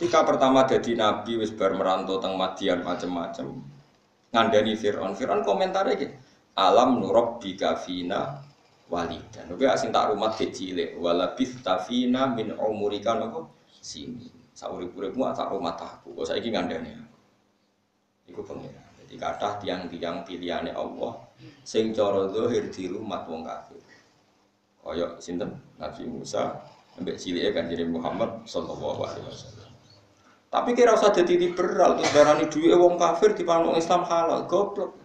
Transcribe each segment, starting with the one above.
ketika pertama jadi nabi wis bar merantau teng Madian macam-macam ngandani Fir'aun. Fir'aun komentare iki, alam nurabbika fina walidan. Kowe sing tak rumah cilik walabith tafina min umurika napa sini. Saurip-uripmu tak rumah aku. Kok saiki ngandani. Iku pengira. Jadi kathah tiang-tiang pilihane Allah sing cara zahir dirumat wong kafir. Kaya sinten? Nabi Musa ambek cilike Kanjeng Muhammad sallallahu alaihi wasallam. Tapi kira usah dadi liberal terus darani duwe wong kafir dipanuk Islam halal, goblok.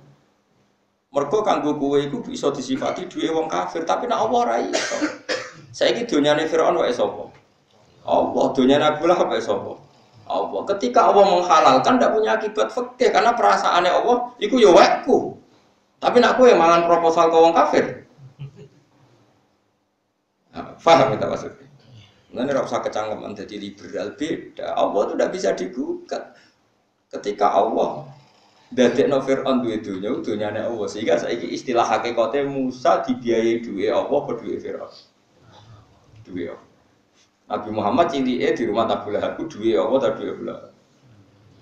Mergo kanggo kowe iku bisa disifati duwe wong kafir, tapi nek Allah ora iso. Saiki donyane Firaun wae sapa? Allah, donyane Abu Lahab wae sapa? Allah. Ketika Allah menghalalkan ndak punya akibat fikih karena perasaane Allah iku ya wekku. Tapi nek kowe mangan proposal ke wong kafir. Nah, paham kita maksudnya? Nah, ini rasa kecangkeman jadi liberal beda. Allah itu tidak bisa digugat. Ketika Allah dadekno Fir'aun duwe dunyane Allah, sehingga saiki istilah hakikate Musa dibiayai duwe Allah apa duwe Fir'aun? Duwe Allah. Nabi Muhammad cilike di rumah Abu Lahab duwe Allah ta duwe Allah?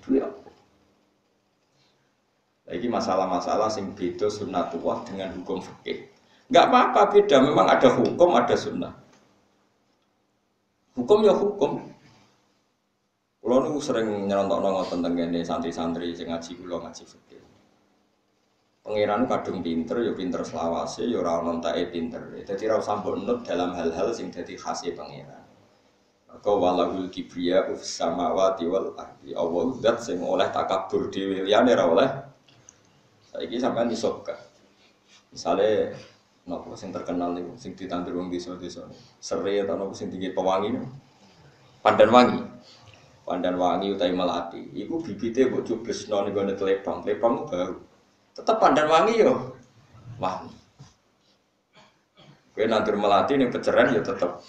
Duwe Allah. Lagi masalah-masalah sing beda sunnatullah dengan hukum fikih. Enggak apa-apa beda, memang ada hukum, ada sunnah. Hukum ya hukum. Kulo niku sering nyerontokno ngoten teng kene santri-santri sing ngaji kula ngaji fikih. Pangeran kadung pinter ya pinter selawase ya ora ono entake pinter. Dadi ora usah mbok nut dalam hal-hal sing dadi khase pangeran. Maka walahul kibriya fis samawati wal ardi. Allah zat sing oleh takabur dhewe liyane ora oleh. Saiki sampean iso gak. Misale napa sing terkenal niku sing ditandur wong desa-desa. Serai atau napa sing tinggi pewangi niku. Pandan wangi. Pandan wangi utawi melati. Iku bibite mbok jublesno ning gone klepong. Klepong baru. Tetep pandan wangi yo. Wangi. Kowe nandur melati ning peceran ya tetep.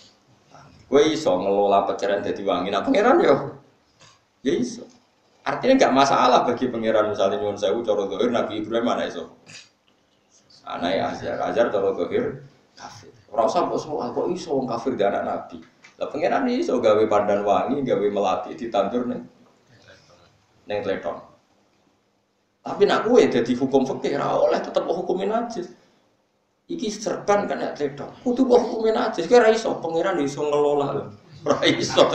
Kowe iso ngelola peceran dadi wangi. Nah pangeran yo. Ya iso. Artinya enggak masalah bagi pangeran misalnya nyuwun sewu cara zahir Nabi Ibrahim ana iso. Anake Azar cara zahir kafir. Ora usah kok soal kok iso wong kafir di anak Nabi. Lah pangeran iso gawe pandan wangi, gawe melati ditandur ning tletong. Tapi nak kowe dadi hukum fikih ora oleh tetep hukumin najis. Iki serban kan nek tletong. Kudu hukumin najis. Kowe ora iso pangeran iso ngelola. Ora iso.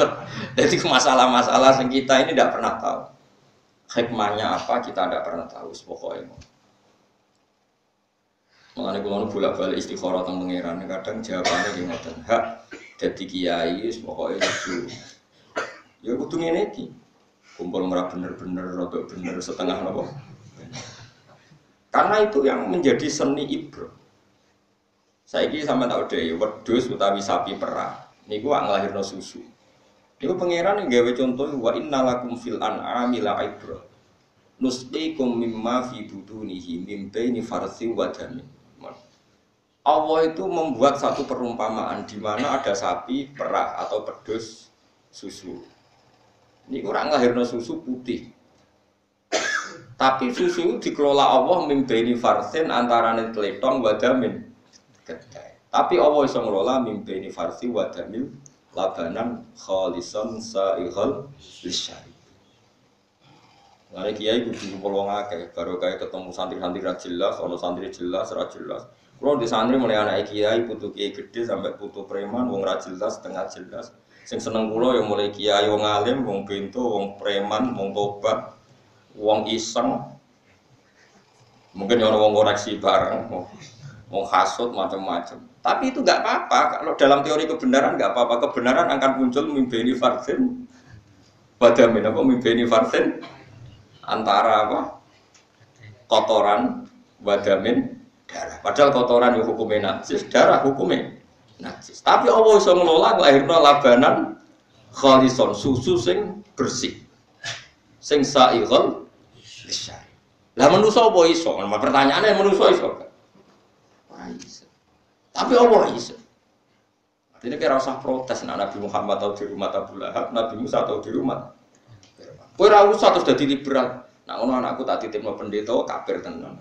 Jadi masalah-masalah sing kita ini tidak pernah tahu. Hikmahnya apa kita tidak pernah tahu pokoknya. Mengenai kulon bolak-balik istikharah tentang pangeran, kadang jawabannya di ngoten hak jadi kiai, pokoknya itu. Ya kudu ngene iki. Kumpul merah bener-bener, rodok bener setengah apa. Karena itu yang menjadi seni ibro. Saiki sampean tak udah wedhus utawi sapi perah. Niku wak nglahirno susu. Niku pangeran yang gawe contoh wa innalakum fil an'ami la ibro. Nusqikum mimma fi budunihi mim baini farsin wa damin. Allah itu membuat satu perumpamaan di mana ada sapi perah atau pedus susu. Ini kurang lahirno susu putih. Tapi susu dikelola Allah mimbaini farsin antara tletong wadamin gedhe. Tapi Allah iso ngelola mimbaini farsi wadamin labanan khalisan sa'ighal lisyari. Ngene kiai kudu kumpul wong akeh, baru kaya ketemu santri-santri ra jelas, ana santri jelas, ra jelas. Kulo di santri mulai anak kiai, putu kiai gede sampai putu preman, wong ra jelas, setengah jelas. Sing seneng kulo yang mulai kiai wong alim, wong bento, wong preman, wong tobat, wong iseng. Mungkin orang wong koreksi bareng, wong hasud macam-macam. Tapi itu enggak apa-apa. Kalau dalam teori kebenaran enggak apa-apa. Kebenaran akan muncul mimbeni farsin. Badamin apa mimbeni farsin? Antara apa? Kotoran, badamin, darah. Padahal kotoran itu hukumnya najis, darah hukumnya najis. Tapi Allah bisa ngelola lahirna labanan khalison, susu sing bersih, sing sa'ighal lisyari. Lah manusa apa iso? Pertanyaannya manusa iso gak? Ora iso. Tapi Allah iso. Artinya kira usah protes nak Nabi Muhammad atau di rumah Abu Lahab, Nabi Musa atau di rumah. Kowe ora usah terus dadi liberal. Nak ngono anakku tak titipno pendeta kafir tenan.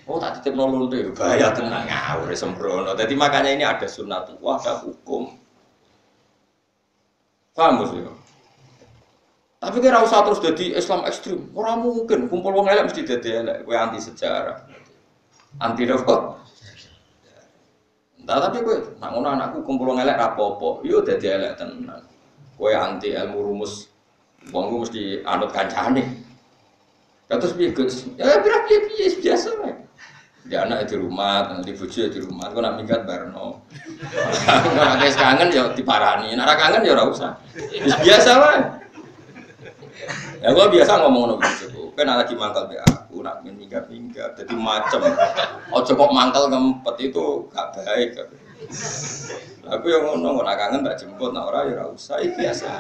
Oh tak titipno lonte bahaya tenan ngawur sembrono. Jadi makanya ini ada sunnatullah, ada hukum. Paham maksudnya? Tapi kira usah terus jadi Islam ekstrim. Orang mungkin kumpul wong elek mesti jadi elek. Kue anti sejarah, anti apa? Nah, tapi kue nak ngono anakku kumpul wong elek rapopo. Yo jadi elek tenan. Kue anti ilmu rumus. Wongku mesti anut kancane. Terus piye Gus? Ya piye biasa wae. Dia anak di rumah, di bojo di rumah. Kok nak minggat barno. Nek wis kangen ya diparani. Nek ora kangen ya ora usah. Wis biasa wae. Ya gua biasa ngomong ngono bojoku. Kan lagi mangkal be aku, nak minggat. Jadi macem. Ojo kok mangkal ngempet itu gak baik. Aku yang ngono, nak kangen tak jemput, nak ora ya ora usah. Biasa.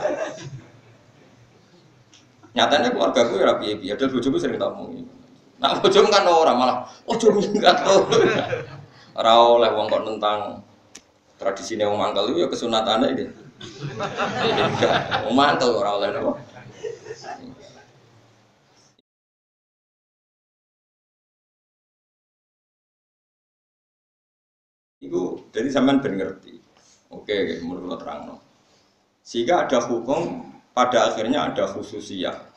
Nyatanya keluarga gue ya piye-piye, dan bojoku sering tak omongin. Nah bojoku kan ora malah, ojo minggat to. Ora oleh wong kok tentang tradisine wong mangkel iku ya kesunatane iki. Wong mangkel ora oleh napa. Iku jadi sampean ben ngerti. Oke, menurut terangno. Sehingga ada hukum pada akhirnya ada khususiyah.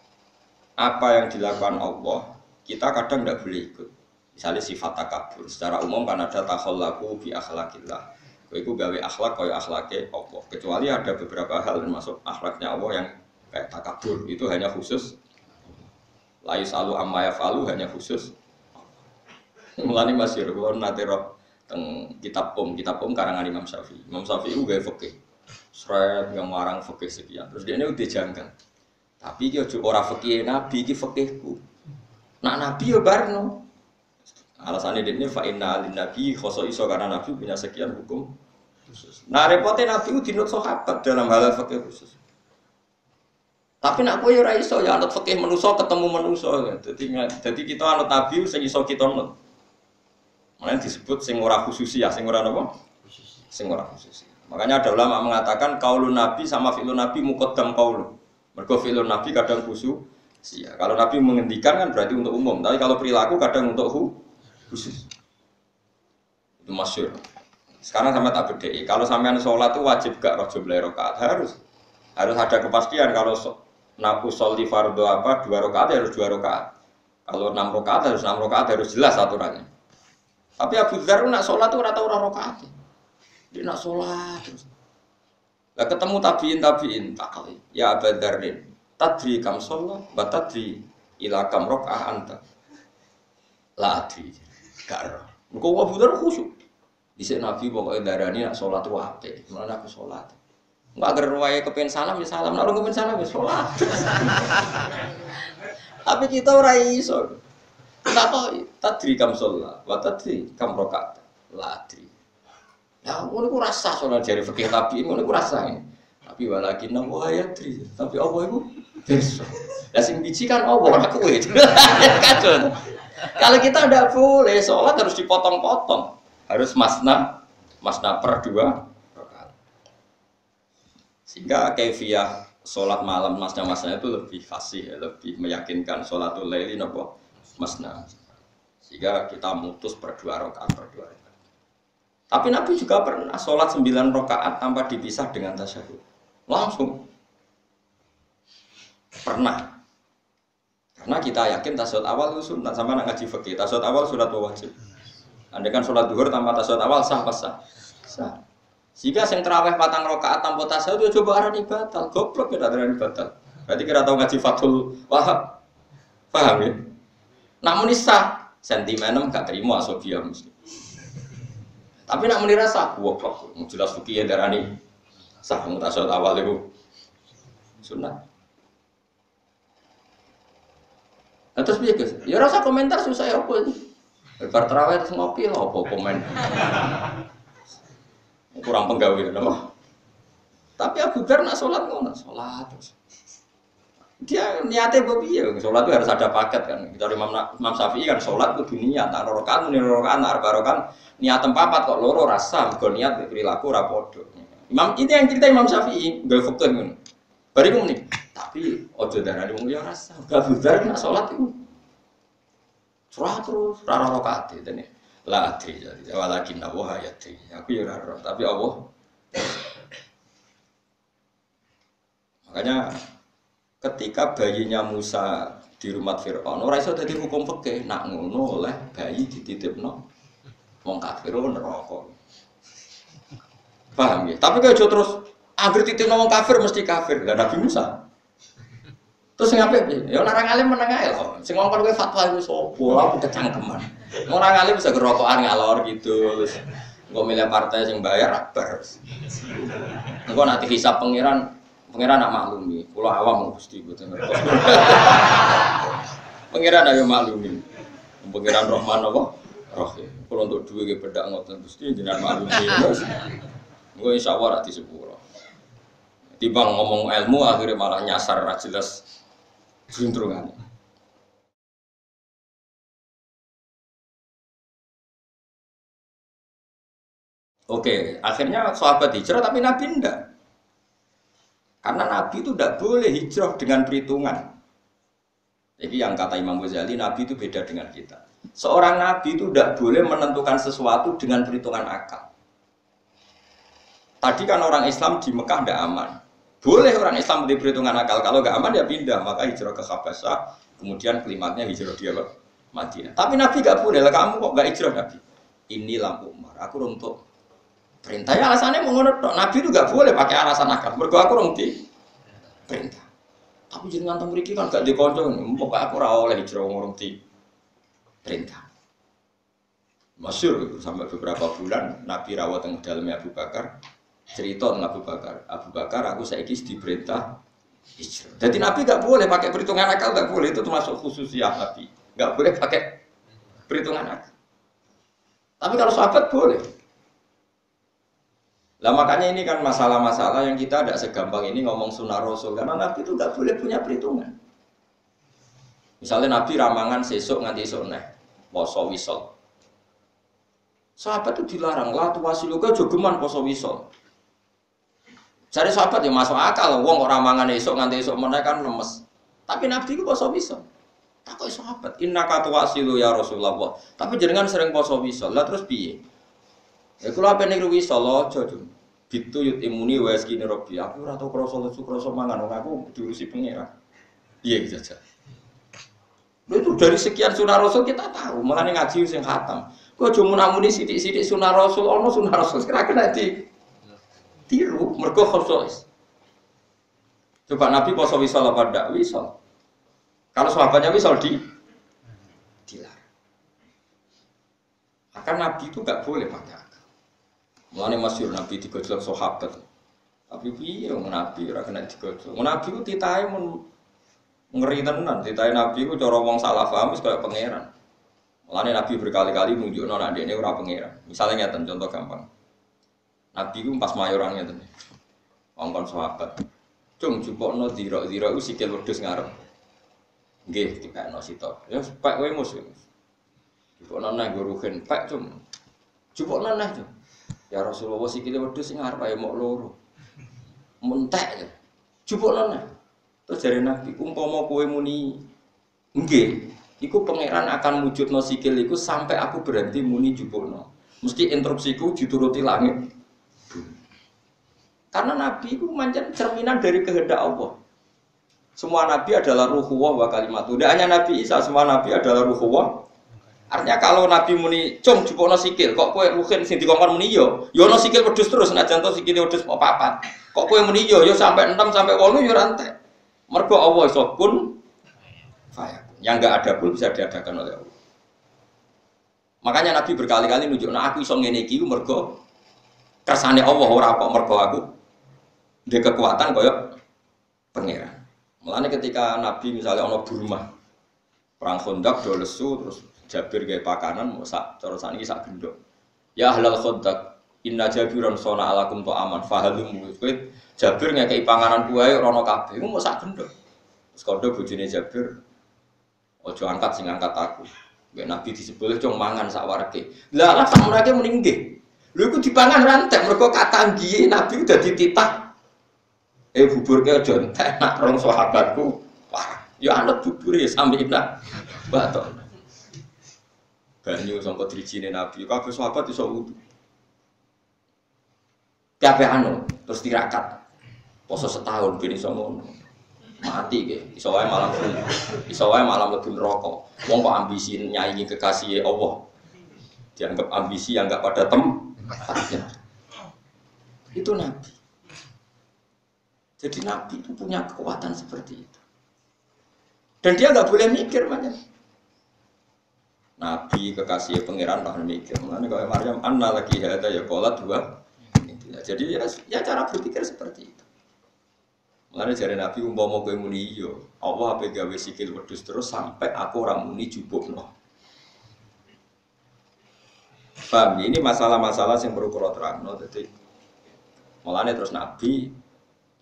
Apa yang dilakukan Allah kita kadang tidak boleh ikut. Misalnya sifat takabur. Secara umum kan ada takhallaku bi akhlaqillah. Itu gawe akhlak kaya akhlake Allah. Kecuali ada beberapa hal termasuk akhlaknya Allah yang kayak takabur. Itu hanya khusus. La yusalu amma yafalu hanya khusus. Mulane masyhur kula nate roh teng kitab Qom karangan Imam Syafi'i. Imam Syafi'i itu gawe fikih. Seret yang marang fikih sekian. Terus dia ini udah janggal. Tapi dia juga orang fikih Nabi, ini fikihku. Nak Nabi ya barno. Alasannya dia ini fa'inna alin Nabi khoso iso karena Nabi punya sekian hukum khusus. Nah repotnya Nabi itu dinut sahabat dalam hal fikih khusus. Tapi nak kowe ora iso ya anut fikih manusa ketemu manusa. Jadi kita anut Nabi sing iso kita anut. Makanya disebut sing ora khususi ya, sing ora napa? Sing ora khususi. Makanya ada ulama mengatakan kaulun Nabi sama fi'lun Nabi muqaddam qaulu. Mergo fi'lun Nabi kadang khusus. Ya, kalau Nabi menghentikan kan berarti untuk umum, tapi kalau perilaku kadang untuk khusus. Itu masyhur. Sekarang sama tak bedai. Kalau sampean sholat itu wajib gak roh jumlah rakaat? Harus ada kepastian. Kalau naku sholli fardhu apa 2 rakaat harus 2 rakaat. Kalau 6 rakaat harus 6 rakaat, harus jelas aturannya. Tapi Abu Dzar nak sholat itu rata ora rakaat. Dia nak sholat terus. Lah ketemu tabiin tak kali. Ya Abu Dzar tadri kam sholat, batadri ila kam rakaah anta. La adri. Karo. Engko Abu Dzar khusyuk. Dhisik Nabi pokoke darani nak sholat ku apik. Mulane aku sholat. Enggak agar wae kepen salam ya salam, nek ora kepen salam ya sholat. Tapi kita ora iso. Tak tahu tadri kam sholat, batadri kam rakaat. La adri. Ya, ngono ku rasa soal jare fikih tapi ngono ku rasa. Tapi walakin nang ayatri, tapi apa iku? Besok. Lah sing biji kan apa ora kowe. Kacau. Kalau kita ndak boleh salat harus dipotong-potong. Harus masna per 2 rakaat. Sehingga kaifiyah salat malam masna-masna itu lebih fasih, lebih meyakinkan salatul laili napa masna. Sehingga kita mutus per 2 rakaat. Tapi Nabi juga pernah sholat 9 rakaat tanpa dipisah dengan tasyahud. Langsung. Pernah. Karena kita yakin tasyahud awal itu sunat. Sama nak ngaji fikih. Tasyahud awal sunat wajib. Andai kan sholat duhur tanpa tasyahud awal sah pas sah. Sah. Jika yang terawih 4 rakaat tanpa tasyahud ya coba arani batal. Goblok ya arani batal. Berarti kira tahu ngaji Fathul Wahab. Paham ya? Namun sah. Sentimenem gak terima asobia mesti. Tapi nak menira sah, goblok. Jelas fikih darani sah mutasawuf awal itu sunat. Nah, terus piye Gus? Ya rasa komentar susah ya apa iki. Bar terawih terus ngopi lho apa komen. Kurang penggawe napa. Tapi Abu Dzar nak salat ngono, salat terus. Dia niatnya piye? Salat itu harus ada paket kan. Kita Imam Syafi'i kan salat kudu niat, ana rakaat, rakaat. Niat tempat kok loro rasa, mergo niat perilaku ora padha. Imam itu yang cerita Imam Syafi'i, gawe fikih ngono. Bariku muni, tapi ojo darani wong ya rasa. Abu Dzar nak salat iku. Surah terus ora rakaat dene. La adri jadi walakin Allah ayati. Aku ya ora tapi Allah. Makanya ketika bayinya Musa di rumah Fir'aun, ora iso dadi hukum fikih, nak ngono oleh bayi dititipno wong kafir neraka. Paham ya? Tapi kaya terus anggere titipno wong kafir mesti kafir. Lah Nabi Musa. Terus sing apik piye? Ya ora ngalim meneng ae lho. Sing ngongkon kowe fatwa iku sapa? Aku kecangkeman. Ora ngalim bisa gerokokan ngalor gitu. Engko milih partai sing bayar akbar. Engko nanti hisab pangeran nak maklumi. Kula awam Gusti mboten ngertos. Pangeran ayo maklumi. Pangeran Rahman apa? Rahim. Kula untuk duwe ge bedak ngoten Gusti jenengan maklumi. Engko insyaallah ra disepuro. Timbang ngomong ilmu akhirnya malah nyasar ra jelas juntrungan. Oke, akhirnya sahabat hijrah tapi Nabi enggak. Karena Nabi itu tidak boleh hijrah dengan perhitungan. Jadi yang kata Imam Ghazali, Nabi itu beda dengan kita. Seorang Nabi itu tidak boleh menentukan sesuatu dengan perhitungan akal. Tadi kan orang Islam di Mekah tidak aman. Boleh orang Islam di perhitungan akal. Kalau nggak aman ya pindah, maka hijrah ke Habasyah. Kemudian kelimatnya hijrah dia ke Madinah. Tapi Nabi nggak boleh. Lah kamu kok nggak hijrah Nabi? Inilah Umar. Aku untuk perintahnya alasannya mau ngono tok. Nabi itu gak boleh pakai alasan akal. Mergo aku rong di perintah. Tapi jenengan teng mriki kan gak dikonco, pokoke aku ora oleh hijrah wong di perintah. Masyhur sampai beberapa bulan Nabi rawat teng daleme Abu Bakar. Cerita teng Abu Bakar. Abu Bakar aku saiki diperintah hijrah. Jadi Nabi gak boleh pakai perhitungan akal, gak boleh, itu termasuk khususiyah Nabi. Gak boleh pakai perhitungan akal. Tapi kalau sahabat boleh. Lah makanya ini kan masalah-masalah yang kita tidak segampang ini ngomong sunnah Rasul karena Nabi itu tidak boleh punya perhitungan. Misalnya Nabi ramangan sesuk nganti sore, poso wisol. Sahabat itu dilarang, la tuwasiluka jogeman poso wisol. Cari sahabat yang masuk akal, wong kok ramangan esuk nganti esuk meneh kan lemes. Tapi Nabi itu poso wisol. Takoi sahabat, innaka tuwasilu ya Rasulullah. Tapi jenengan sering poso wisol. Lah terus piye? Ya kula ape niku wisol aja, Jum. Bitu yut imuni wa yaskini rabbi. Aku ora tau krasa lesu krasa mangan wong aku diurusi pangeran. Piye iki saja. Itu dari sekian sunah Rasul kita tahu, mulane ngaji sing khatam. Kok aja munamuni sithik-sithik sunah Rasul, ana sunah Rasul kira kena tiru mergo khusus. Coba Nabi poso wisol apa ndak? Wisol. Kalau sahabatnya wisol dilarang. Maka Nabi itu enggak boleh pakai akal. Mulane masyhur Nabi digojlok sahabat. Tapi piye wong Nabi ora kena digojlok. Nabi ku titahe mun ngeri tenan, titahe Nabi ku cara wong salah paham wis kaya pangeran. Mulane Nabi berkali-kali nunjukno nek dekne ora pangeran. Misale ngeten contoh gampang. Nabi ku pas mayoran ngeten. Wongkon sahabat. Cung jupukno dira-dira ku sikil wedhus ngarep. Nggih, dipekno sitok. Ya pek kowe mus. Jupukno nang guruhen, pek cung. Jupukno nang cung. Ya Rasulullah sikile wedhus sing arep ae mok loro. Mentek ya. Jupukno nang. Terus jare Nabi, umpama kowe muni nggih, iku pangeran akan wujudno sikil iku sampai aku berhenti muni jupukno. Mesti interupsiku dituruti langit. Karena Nabi itu pancen cerminan dari kehendak Allah. Semua nabi adalah ruhullah wa kalimatu. Tidak hanya Nabi Isa, semua nabi adalah ruhullah. Artinya kalau Nabi muni cung jupukno sikil, kok kowe ruhin sing dikongkon muni yo ono sikil wedhus terus nek jantung sikile wedhus mau papat. Kok kowe muni yo sampai 6 sampai 8 yo rantai. Mergo Allah iso kun fayakun. Yang enggak ada pun bisa diadakan oleh Allah. Makanya Nabi berkali-kali nunjukno aku iso ngene iki mergo kersane Allah ora kok mergo aku ndek kekuatan kaya pangeran. Mulane ketika Nabi misalnya ana Burma perang Khandaq do lesu terus Jabir gawe pakanan mau sak cara sakniki sak gendok. Ya ahlal Khandaq, inna Jabiran sona alakum to aman fahalum. Kowe Jabir ngekeki panganan kuwe rono kabeh, mau sak gendok. Terus kandha bojone Jabir, ojo angkat sing angkat aku. Mbek Nabi disebut cung mangan sak wareke. Lah sak wareke muni nggih. Lha iku dipangan rantek mergo katanggihe Nabi udah dititah. Buburke aja entek nak rong sahabatku. Wah, ya anak bubure sampe enak. Batok. Banyu sangka drijine Nabi, kabeh sahabat iso wudu. Kabeh anu terus tirakat. Poso setahun ben iso ngono. mati ke, iso wae malam lebih neraka. Wong kok ambisi nyaingi kekasih Allah, dianggap ambisi yang enggak pada tempatnya. Itu Nabi. Jadi Nabi itu punya kekuatan seperti itu. Dan dia nggak boleh mikir banyak. Nabi kekasih pangeran tak mikir. Mana kalau Maryam anna lagi ada ya kolat dua. Jadi ya cara berpikir seperti itu. Mulane jare Nabi umpama kowe muni iya, Allah ape gawe sikil wedhus terus sampai aku ora muni jupukno. Paham? Ini masalah-masalah yang perlu kula terangno. Dadi mulane terus Nabi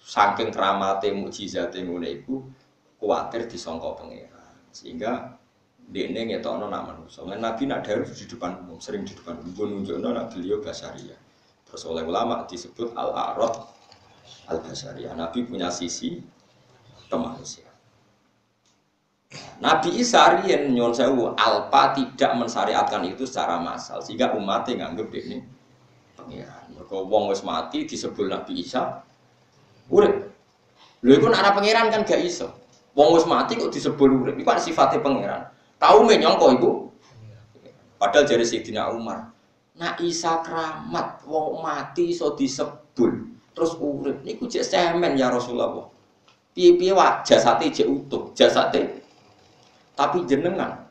saking keramate mukjizate ngene iku kuwatir disangka pangeran. Sehingga dekne ngetokno nak manusa. Nabi nak dawuh di depan umum, sering di depan umum nunjukno nak beliau basaria. Terus oleh ulama disebut al-a'rad al-basariyah. Nabi punya sisi kemanusiaan. Nabi Isa riyen nyuwun sewu alpa tidak mensyariatkan itu secara massal sehingga umatnya nganggep dekne pangeran. Mergo wong wis mati disebut Nabi Isa urip. Lha iku nek ana pangeran kan gak iso. Wong wis mati kok disebut urip. Iku sifate pangeran. Tau menyangka iku. Padahal jare Sayyidina Umar, nak Isa keramat wong mati iso disebul terus urip niku jek semen ya Rasulullah. Piye-piye wae jasate jek utuh, jasate. Tapi jenengan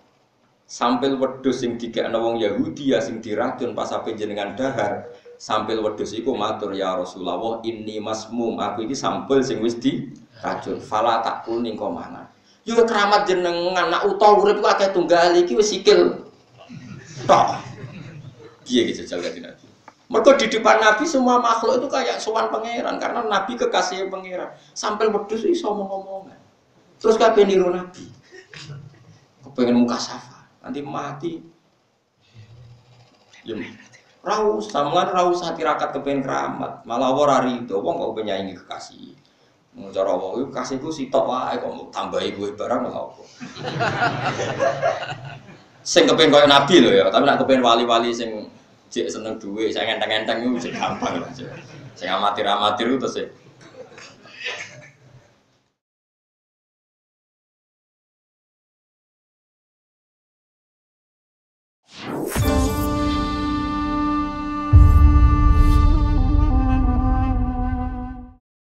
sampil wedhus sing dikekno wong Yahudi ya sing diracun pas sampe jenengan dahar, sampil wedhus iku matur ya Rasulullah inni masmum, aku iki sampel sing wis diracun. Fala tak kuning kok mangan. Yo keramat jenengan nak utuh urip ku akeh tunggal iki wis sikil. Tok. Piye iki jajal kanjeng Nabi. Mergo di depan Nabi semua makhluk itu kayak sowan pangeran karena Nabi kekasih pangeran. Sampai wedhus iso ngomong-ngomongan. Terus kabeh niru Nabi. Kepengen muka safa, nanti mati. Ya raus, sampean raus hati rakat kepengen keramat, malah ora rido wong kok penyaingi kekasih. Mun cara wong kekasihku sitok wae kok tambahi kowe barang lha opo. Sing kepengen koyo Nabi lho ya, tapi nek kepengen wali-wali sing cek seneng duwe, saya ngenteng-ngenteng itu gampang lah. Saya amatir-amatir itu sih.